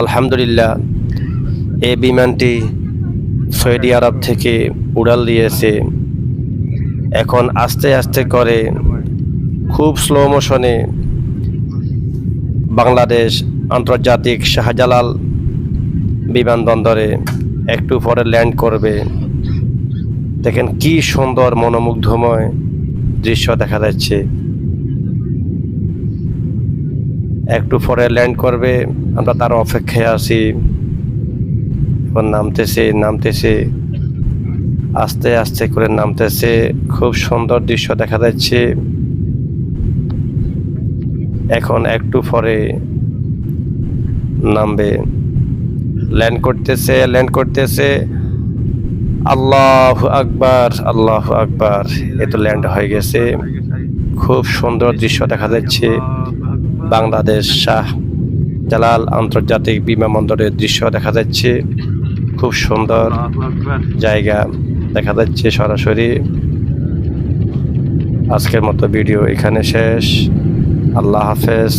আলহামদুলিল্লাহ, এই বিমানটি সৌদি আরব থেকে উড়াল দিয়েছে। এখন আস্তে আস্তে করে খুব স্লো মোশনে বাংলাদেশ আন্তর্জাতিক শাহজালাল বিমানবন্দরে একটু পরে ল্যান্ড করবে। দেখেন কি সুন্দর মনোমুগ্ধময় দৃশ্য দেখা যাচ্ছে। একটু পরে ল্যান্ড করবে, আমরা তার অপেক্ষায় আছি। এখন নামতেছে আস্তে আস্তে করে নামতেছে। খুব সুন্দর দৃশ্য দেখা যাচ্ছে। এখন একটু পরে নামবে। ল্যান্ড করতেছে। আল্লাহু আকবার, আল্লাহু আকবার। এ তো ল্যান্ড হয়ে গেছে। খুব সুন্দর দৃশ্য দেখা যাচ্ছে। বাংলাদেশ শাহজালাল আন্তর্জাতিক বিমানবন্দরের দৃশ্য দেখা যাচ্ছে। খুব সুন্দর জায়গা দেখা যাচ্ছে সরাসরি। আজকের মতো ভিডিও এখানে শেষ। আল্লাহ হাফেজ।